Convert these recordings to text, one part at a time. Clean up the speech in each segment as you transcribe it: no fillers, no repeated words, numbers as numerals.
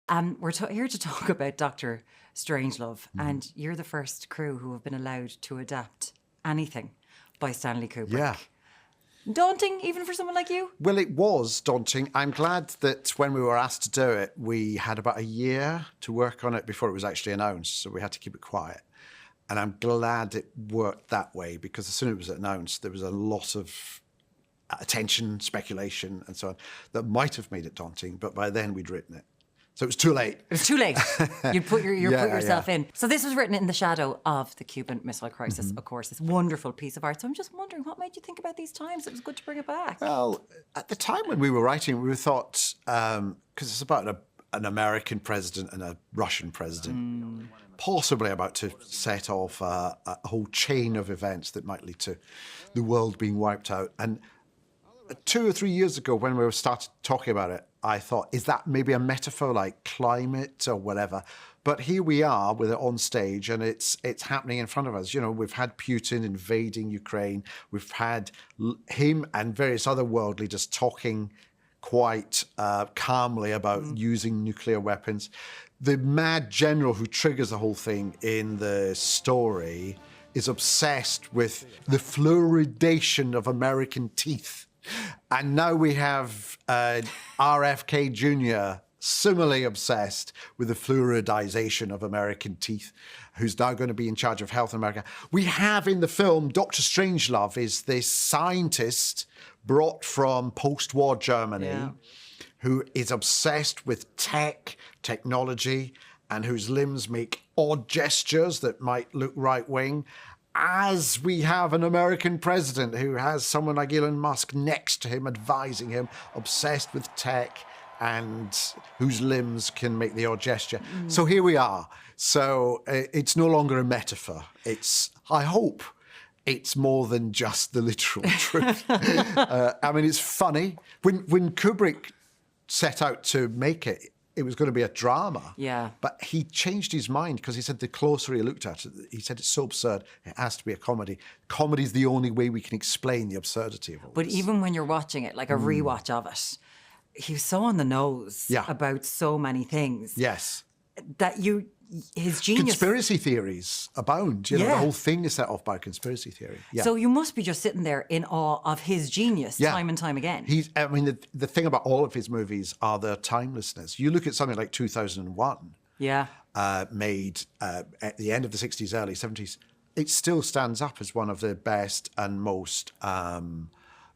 We're here to talk about Dr. Strangelove, and you're the first crew who have been allowed to adapt anything by Stanley Kubrick. Yeah. Daunting, even for someone like you? Well, it was daunting. I'm glad that when we were asked to do it, we had about a year to work on it before it was actually announced, so we had to keep it quiet. And I'm glad it worked that way, because as soon as it was announced, there was a lot of attention, speculation, and so on, that might have made it daunting, but by then we'd written it. So it was too late. It was too late. You'd put yourself in. So this was written in the shadow of the Cuban Missile Crisis, of course, this wonderful piece of art. So I'm just wondering, what made you think about these times? It was good to bring it back. Well, at the time when we were writing, we thought, because it's about an American president and a Russian president, possibly about to set off a whole chain of events that might lead to the world being wiped out. And 2 or 3 years ago, when we started talking about it, I thought, is that maybe a metaphor like climate or whatever? But here we are with it on stage, and it's happening in front of us. You know, we've had Putin invading Ukraine. We've had him and various other world leaders talking quite calmly about using nuclear weapons. The mad general who triggers the whole thing in the story is obsessed with the fluoridation of American teeth. And now we have RFK Jr. similarly obsessed with the fluoridization of American teeth, who's now going to be in charge of health in America. We have in the film, Dr. Strangelove is this scientist brought from post-war Germany who is obsessed with technology, and whose limbs make odd gestures that might look right-wing, as we have an American president who has someone like Elon Musk next to him, advising him, obsessed with tech, and whose limbs can make the odd gesture. So here we are. So it's no longer a metaphor. I hope it's more than just the literal truth. I mean, it's funny. When Kubrick set out to make it, it was going to be a drama. Yeah. But he changed his mind, because he said the closer he looked at it, he said it's so absurd, it has to be a comedy. Comedy's the only way we can explain the absurdity of all But this. even when you're watching it, like a rewatch of it, he was so on the nose about so many things. Yes. That his genius... Conspiracy theories abound. You know, the whole thing is set off by conspiracy theory. Yeah. So you must be just sitting there in awe of his genius time and time again. I mean, the thing about all of his movies are their timelessness. You look at something like 2001, made at the end of the 60s, early 70s, it still stands up as one of the best and most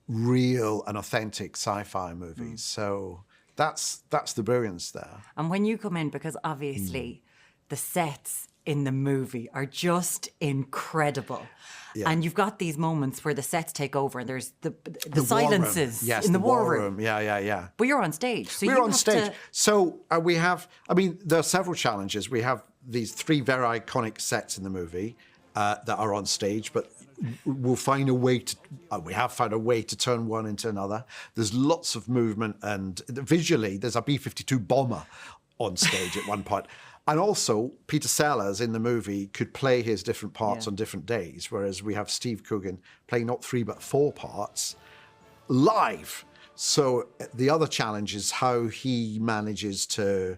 real and authentic sci-fi movies. So that's the brilliance there. And when you come in, because obviously the sets in the movie are just incredible. Yeah. And you've got these moments where the sets take over, and there's the silences in the war room. Yeah. But you're on stage. So we're on stage. So we have, I mean, there are several challenges. We have these 3 very iconic sets in the movie that are on stage, but we'll find a way to, we have found a way to turn one into another. There's lots of movement, and visually there's a B-52 bomber on stage at one point. And also, Peter Sellers in the movie could play his different parts on different days, whereas we have Steve Coogan playing not 3 but 4 parts live. So the other challenge is how he manages to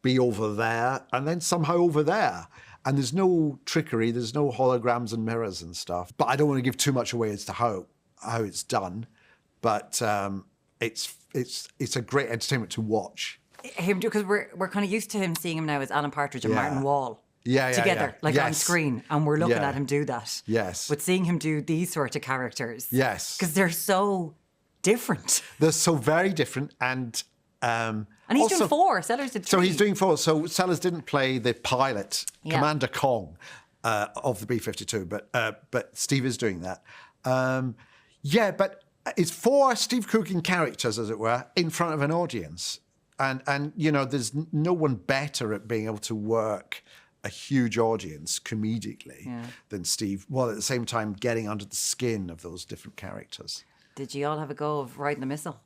be over there and then somehow over there. And there's no trickery, there's no holograms and mirrors and stuff. But I don't want to give too much away as to how it's done. But it's a great entertainment to watch. Him, because we're kind of used to him, seeing him now as Alan Partridge and Martin Wall together, on screen, and we're looking at him do that. Yes. But seeing him do these sort of characters, because they're so different. They're so very different, and he's also doing 4. Sellers did 3. So he's doing 4. So Sellers didn't play the pilot, Commander Kong, of the B-52, but Steve is doing that. But it's 4 Steve Coogan characters, as it were, in front of an audience. And you know, there's no one better at being able to work a huge audience comedically than Steve, while at the same time getting under the skin of those different characters. Did you all have a go of riding the missile?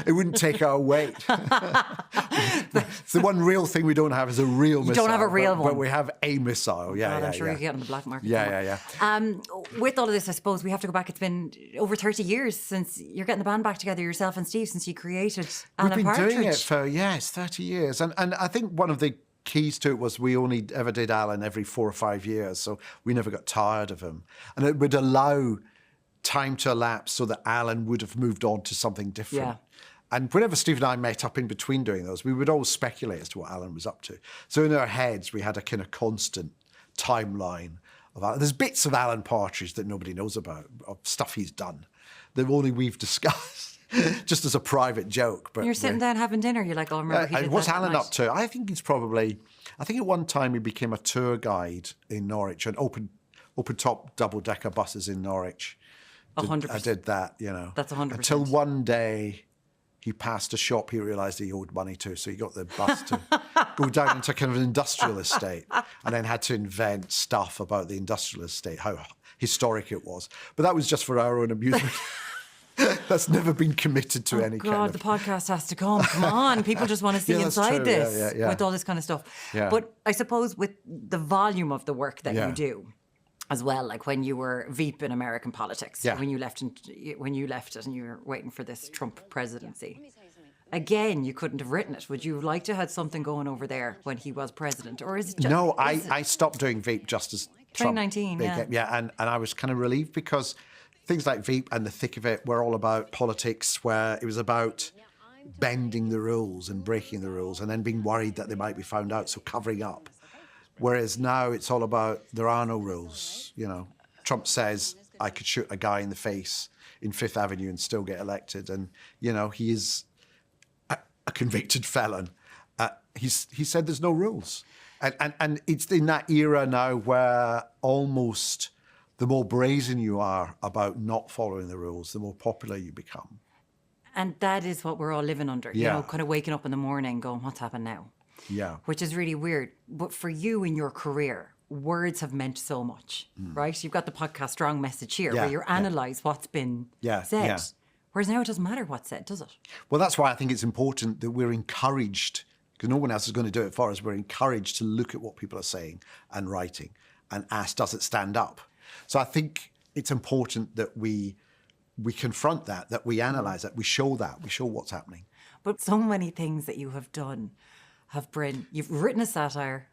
It wouldn't take our weight. It's the one real thing we don't have is a real missile. You don't have a real one. But we have a missile. Yeah, I'm sure you can get on the black market. Yeah. With all of this, I suppose we have to go back. It's been over 30 years since you're getting the band back together, yourself and Steve, since you created Alan Partridge. We've been doing it for, 30 years. And I think one of the keys to it was we only ever did Alan every 4 or 5 years. So we never got tired of him. And it would allow time to elapse so that Alan would have moved on to something different. Yeah. And whenever Steve and I met up in between doing those, we would always speculate as to what Alan was up to. So in our heads, we had a kind of constant timeline of Alan. There's bits of Alan Partridge that nobody knows about, of stuff he's done, that only we've discussed, just as a private joke. But you're sitting down having dinner, you're like, oh, remember he did what's that Alan night. up to? I think at one time he became a tour guide in Norwich and open top double-decker buses in Norwich. 100%. I did that, you know. That's 100%. Until one day he passed a shop he realised he owed money to, so he got the bus to go down into kind of an industrial estate and then had to invent stuff about the industrial estate, how historic it was. But that was just for our own amusement. That's never been committed to any kind of... the podcast has to come. Come on. People just want to see inside true. this Yeah. with all this kind of stuff. Yeah. But I suppose with the volume of the work that you do, as well, like when you were Veep in American politics, when you left it and you were waiting for this Trump presidency. Again, you couldn't have written it. Would you have liked to have had something going over there when he was president? Or is it just... No, I stopped doing Veep just as Trump... 2019, and I was kind of relieved because things like Veep and the thick of it were all about politics, where it was about bending the rules and breaking the rules and then being worried that they might be found out, so covering up. Whereas now it's all about there are no rules. You know, Trump says I could shoot a guy in the face in Fifth Avenue and still get elected, and you know he is a convicted felon. He said there's no rules, and it's in that era now where almost the more brazen you are about not following the rules, the more popular you become. And that is what we're all living under. You know, kind of waking up in the morning going, what's happened now? Yeah. Which is really weird. But for you in your career, words have meant so much, right? You've got the podcast Strong Message here where you analyse what's been said. Yeah. Whereas now it doesn't matter what's said, does it? Well, that's why I think it's important that we're encouraged, because no one else is going to do it for us, we're encouraged to look at what people are saying and writing and ask, does it stand up? So I think it's important that we confront that we analyse that, we show what's happening. But so many things that you have done you've written a satire,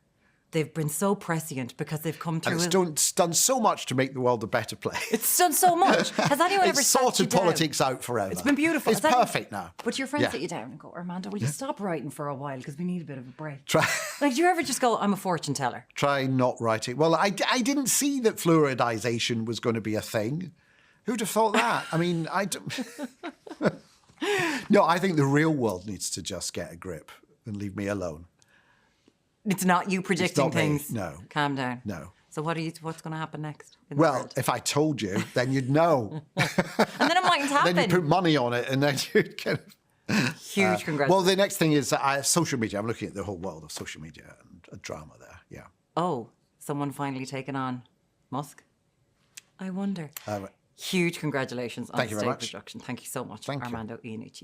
they've been so prescient because they've come through... And it's done so much to make the world a better place. It's done so much. Has anyone ever sat you down? It's sorted politics out forever. It's been beautiful. It's perfect now. But your friends sit you down and go, Armando, will you stop writing for a while because we need a bit of a break? Try. Like, do you ever just go, I'm a fortune teller? Try not writing. Well, I didn't see that fluoridization was going to be a thing. Who'd have thought that? I mean, No, I think the real world needs to just get a grip and leave me alone. It's not you predicting not me, things. no. Calm down. No. So what's going to happen next? Well, if I told you, then you'd know. And then it mightn't happen. Then you put money on it, and then you'd kind of... Huge congrats. Well, the next thing is social media. I'm looking at the whole world of social media and a drama there. Yeah. Oh, someone finally taken on Musk? I wonder. Huge congratulations on the stage production. Thank you so much, Armando Iannucci.